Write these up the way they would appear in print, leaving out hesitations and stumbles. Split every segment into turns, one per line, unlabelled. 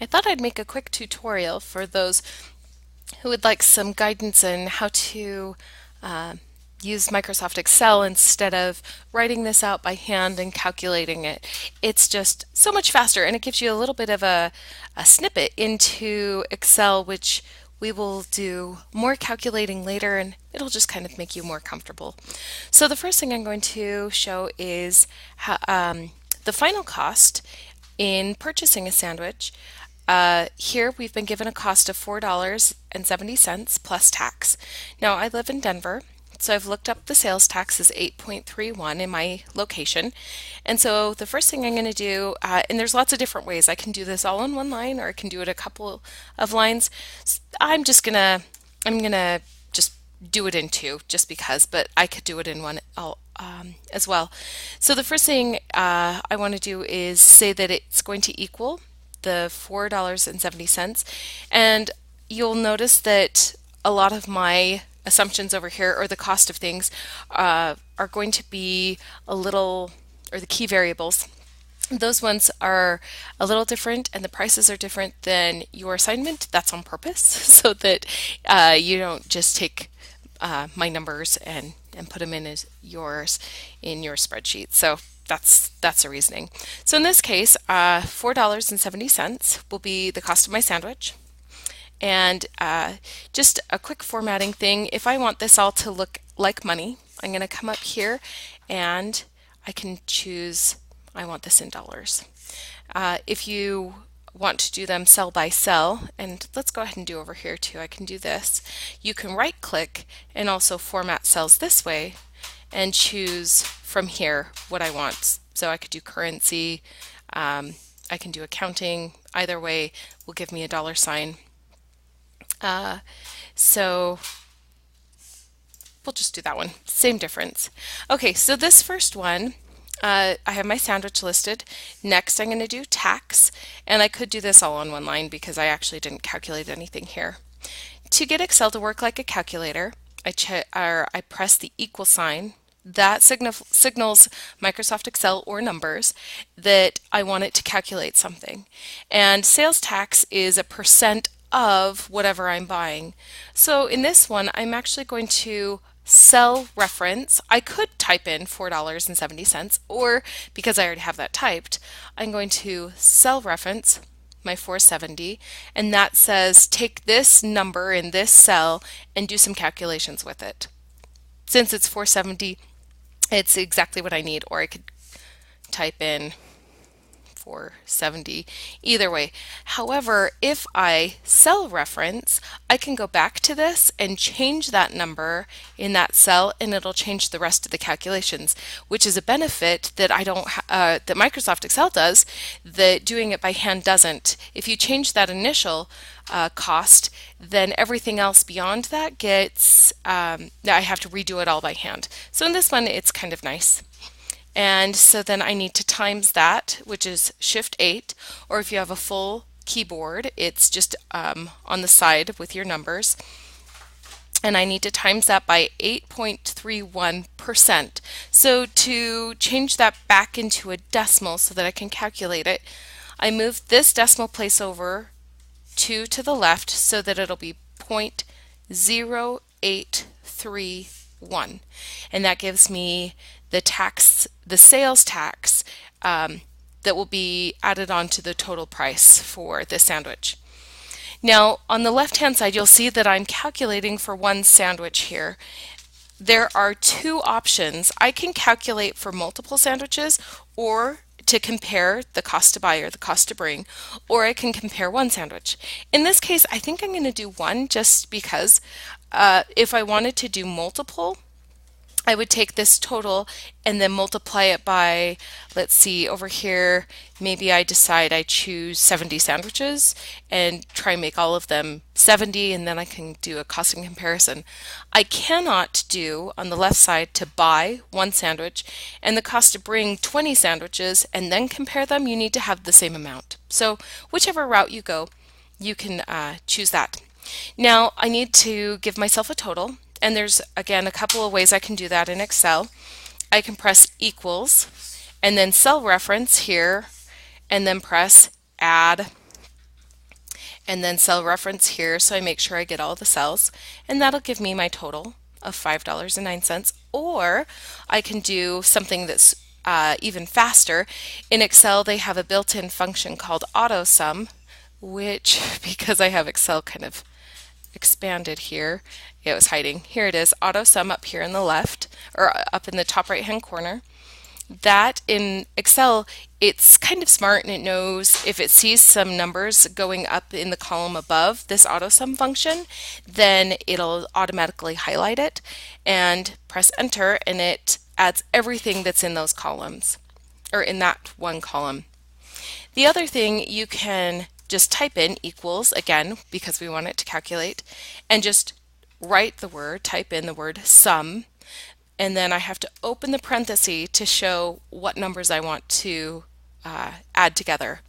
I thought I'd make a quick tutorial for those who would like some guidance in how to uh, use Microsoft Excel instead of writing this out by hand and calculating it. It's just so much faster, and it gives you a little bit of a snippet into Excel, which we will do more calculating later, and it'll just kind of make you more comfortable. So the first thing I'm going to show is how, the final cost in purchasing a sandwich. Here we've been given a cost of $4.70 plus tax. Now I live in Denver, so I've looked up the sales tax is 8.31 in my location. And so the first thing I'm going to do, and there's lots of different ways. I can do this all in one line or I can do it a couple of lines. I'm gonna just do it in two just because, but I could do it in one as well. So the first thing I want to do is say that it's going to equal the $4.70. And you'll notice that a lot of my assumptions over here, or the cost of things, are going to be a little, or the key variables. Those ones are a little different, and the prices are different than your assignment. That's on purpose, so that you don't just take my numbers and put them in as yours in your spreadsheet. So that's the reasoning. So in this case, $4.70 will be the cost of my sandwich. And just a quick formatting thing, if I want this all to look like money, I'm going to come up here and I can choose, I want this in dollars. If you want to do them cell by cell, and let's go ahead and do over here too, I can do this. You can right click and also format cells this way and choose from here what I want. So I could do currency, I can do accounting, either way will give me a dollar sign. So we'll just do that one, same difference. Okay, so this first one, I have my sandwich listed. Next, I'm going to do tax, and I could do this all on one line because I actually didn't calculate anything here. To get Excel to work like a calculator, I press the equal sign. That signals Microsoft Excel or numbers that I want it to calculate something. And sales tax is a percent of whatever I'm buying. So in this one, I'm actually going to cell reference. I could type in $4.70, or because I already have that typed, I'm going to cell reference my 470, and that says take this number in this cell and do some calculations with it. Since it's 470, it's exactly what I need, or I could type in 470 either way. However, if I cell reference, I can go back to this and change that number in that cell, and it'll change the rest of the calculations, which is a benefit that that Microsoft Excel does, that doing it by hand doesn't. If you change that initial cost, then everything else beyond that gets, I have to redo it all by hand. So in this one, it's kind of nice. And so then I need to times that, which is Shift 8, or if you have a full keyboard, it's just on the side with your numbers. And I need to times that by 8.31%. So to change that back into a decimal so that I can calculate it, I move this decimal place over to the left so that it'll be 0.0831. And that gives me the sales tax that will be added on to the total price for this sandwich. Now, on the left-hand side, you'll see that I'm calculating for one sandwich here. There are two options. I can calculate for multiple sandwiches, or to compare the cost to buy or the cost to bring, or I can compare one sandwich. In this case, I think I'm going to do one just because if I wanted to do multiple, I would take this total and then multiply it by, let's see, over here, maybe I decide I choose 70 sandwiches and try and make all of them 70, and then I can do a costing comparison. I cannot do on the left side to buy one sandwich and the cost to bring 20 sandwiches and then compare them. You need to have the same amount. So whichever route you go, you can choose that. Now I need to give myself a total. And there's, again, a couple of ways I can do that in Excel. I can press equals and then cell reference here and then press add and then cell reference here so I make sure I get all the cells, and that'll give me my total of $5.09. Or I can do something that's even faster. In Excel, they have a built-in function called AutoSum, which, because I have Excel kind of expanded here, it was hiding. Here it is, AutoSum up here in the left, or up in the top right-hand corner. That in Excel, it's kind of smart and it knows if it sees some numbers going up in the column above this AutoSum function, then it'll automatically highlight it and press enter, and it adds everything that's in those columns, or in that one column. The other thing, you can just type in equals, again, because we want it to calculate, and just type in the word sum, and then I have to open the parenthesis to show what numbers I want to add together.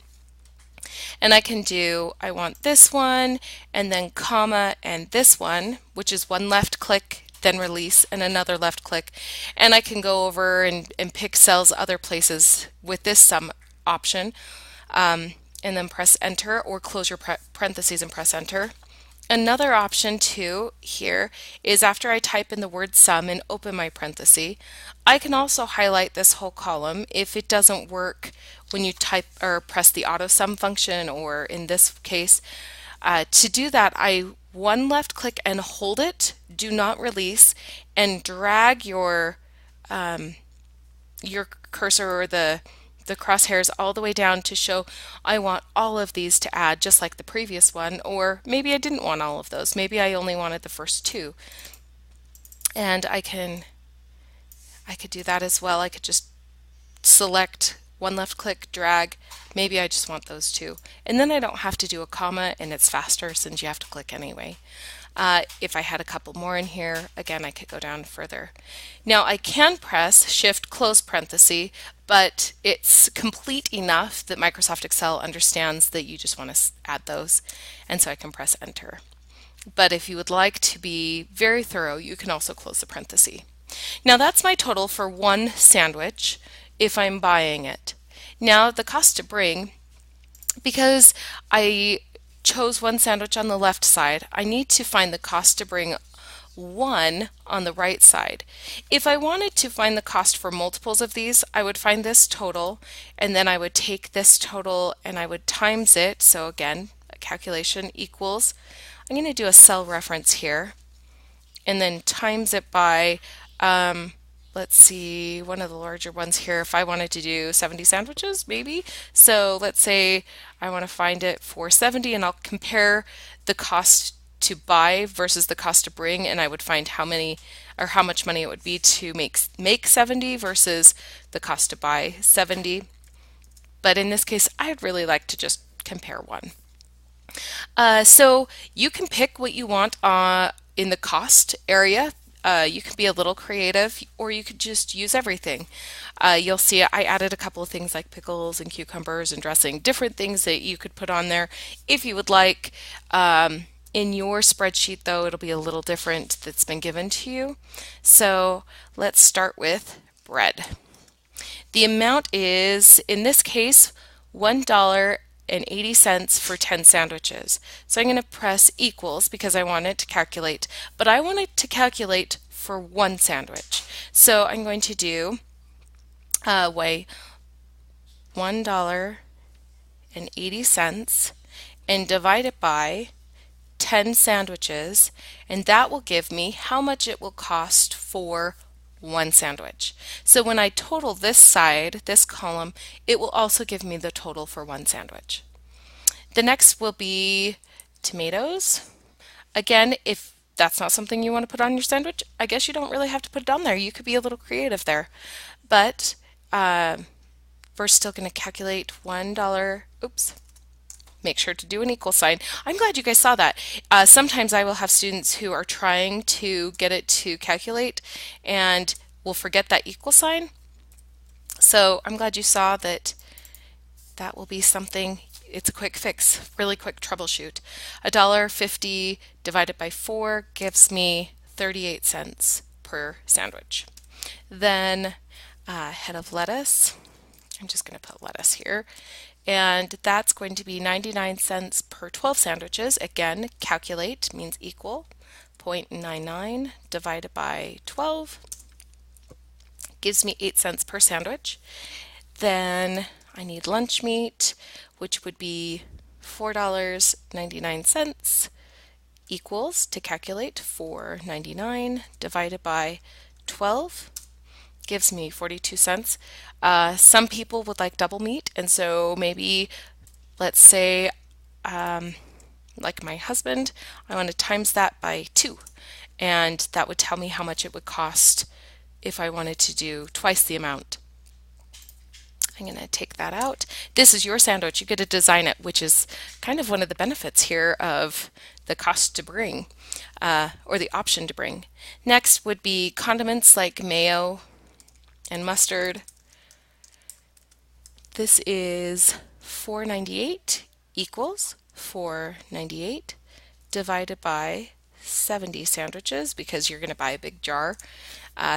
And I can do, I want this one, and then comma, and this one, which is one left click, then release, and another left click. And I can go over and pick cells other places with this sum option, and then press enter, or close your parentheses and press enter. Another option too here is after I type in the word sum and open my parenthesis, I can also highlight this whole column if it doesn't work when you type or press the auto sum function, or in this case. To do that, I one left click and hold it, do not release, and drag your cursor or the crosshairs all the way down to show I want all of these to add, just like the previous one, or maybe I didn't want all of those. Maybe I only wanted the first two. And I could do that as well. I could just select one left click, drag, maybe I just want those two. And then I don't have to do a comma, and it's faster since you have to click anyway. If I had a couple more in here, again, I could go down further. Now I can press Shift close parenthesis, but it's complete enough that Microsoft Excel understands that you just want to add those, and so I can press enter. But if you would like to be very thorough, you can also close the parenthesis. Now that's my total for one sandwich if I'm buying it. Now the cost to bring, because I chose one sandwich on the left side, I need to find the cost to bring one on the right side. If I wanted to find the cost for multiples of these, I would find this total, and then I would take this total and I would times it. So again, a calculation equals, I'm going to do a cell reference here, and then times it by, let's see, one of the larger ones here, if I wanted to do 70 sandwiches, maybe. So let's say I want to find it for 70, and I'll compare the cost to buy versus the cost to bring, and I would find how many or how much money it would be to make 70 versus the cost to buy 70. But in this case, I'd really like to just compare one. So you can pick what you want in the cost area. You can be a little creative, or you could just use everything. You'll see I added a couple of things like pickles and cucumbers and dressing, different things that you could put on there if you would like. In your spreadsheet, though, it'll be a little different that's been given to you. So let's start with bread. The amount is, in this case, $1.80 for 10 sandwiches. So I'm going to press equals because I want it to calculate, but I want it to calculate for one sandwich. So I'm going to do weigh $1.80 and divide it by 10 sandwiches, and that will give me how much it will cost for one sandwich. So when I total this side, this column, it will also give me the total for one sandwich. The next will be tomatoes. Again, if that's not something you want to put on your sandwich, I guess you don't really have to put it on there. You could be a little creative there. But we're still going to calculate $1. Oops. Make sure to do an equal sign. I'm glad you guys saw that. Sometimes I will have students who are trying to get it to calculate and will forget that equal sign. So I'm glad you saw that that will be something. It's a quick fix, really quick troubleshoot. $1.50 divided by 4 gives me 38 cents per sandwich. Then head of lettuce, I'm just going to put lettuce here, and that's going to be 99 cents per 12 sandwiches. Again, calculate means equal. 0.99 divided by 12 gives me 8 cents per sandwich. Then I need lunch meat, which would be $4.99 equals, to calculate, 4.99 divided by 12 gives me 42 cents. Some people would like double meat, and so maybe, let's say, like my husband, I want to times that by 2, and that would tell me how much it would cost if I wanted to do twice the amount. I'm going to take that out. This is your sandwich. You get to design it, which is kind of one of the benefits here of the cost to bring, or the option to bring. Next would be condiments like mayo and mustard. This is $4.98 equals 4.98 divided by 70 sandwiches, because you're going to buy a big jar,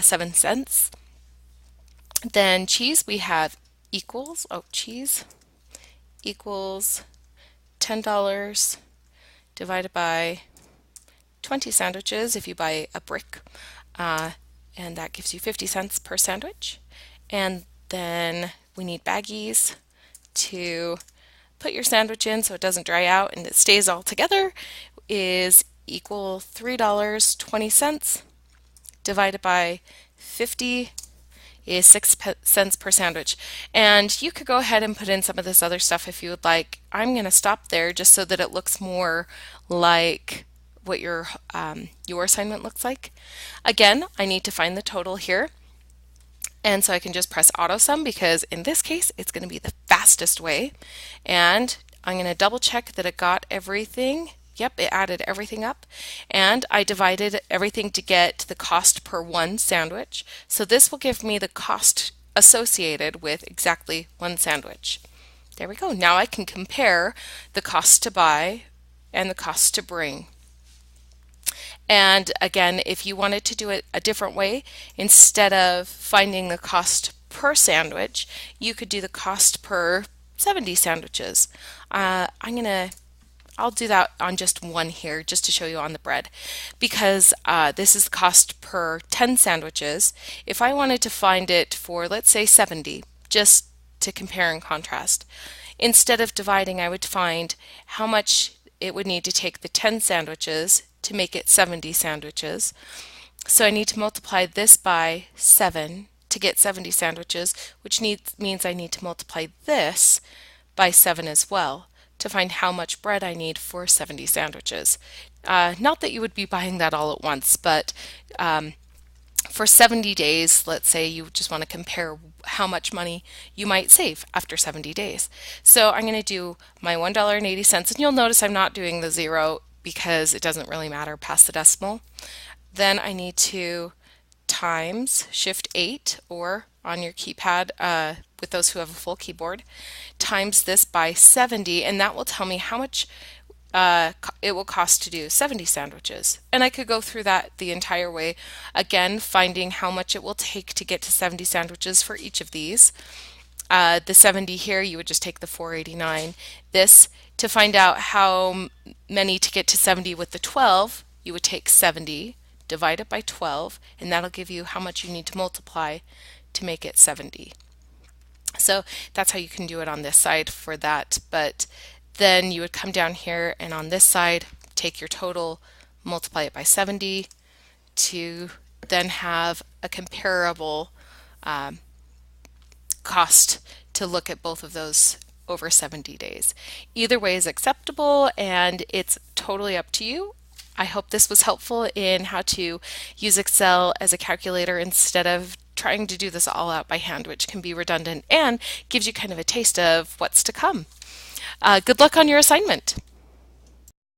7 cents. Then cheese, we have equals, cheese equals $10 divided by 20 sandwiches if you buy a brick, and that gives you 50 cents per sandwich. And then we need baggies to put your sandwich in so it doesn't dry out and it stays all together, is equal $3.20 divided by 50 is 6 cents per sandwich. And you could go ahead and put in some of this other stuff if you would like. I'm going to stop there just so that it looks more like what your assignment looks like. Again, I need to find the total here. And so I can just press auto sum, because in this case it's going to be the fastest way. And I'm going to double check that it got everything. Yep, it added everything up. And I divided everything to get the cost per one sandwich. So this will give me the cost associated with exactly one sandwich. There we go. Now I can compare the cost to buy and the cost to bring. And again, if you wanted to do it a different way, instead of finding the cost per sandwich, you could do the cost per 70 sandwiches. I'll do that on just one here, just to show you on the bread, because this is the cost per 10 sandwiches. If I wanted to find it for, let's say, 70, just to compare and contrast, instead of dividing, I would find how much it would need to take the 10 sandwiches to make it 70 sandwiches. So I need to multiply this by 7 to get 70 sandwiches, which means I need to multiply this by 7 as well to find how much bread I need for 70 sandwiches. Not that you would be buying that all at once, but for 70 days, let's say you just want to compare how much money you might save after 70 days. So I'm going to do my $1.80, and you'll notice I'm not doing the zero because it doesn't really matter past the decimal. Then I need to times Shift 8, or on your keypad with those who have a full keyboard, times this by 70, and that will tell me how much it will cost to do 70 sandwiches. And I could go through that the entire way, again finding how much it will take to get to 70 sandwiches for each of these. The 70 here, you would just take the 4.89. This, to find out how many to get to 70 with the 12, you would take 70, divide it by 12, and that'll give you how much you need to multiply to make it 70. So that's how you can do it on this side for that. But then you would come down here and on this side, take your total, multiply it by 70 to then have a comparable cost to look at both of those over 70 days. Either way is acceptable, and it's totally up to you. I hope this was helpful in how to use Excel as a calculator instead of trying to do this all out by hand, which can be redundant and gives you kind of a taste of what's to come. Good luck on your assignment.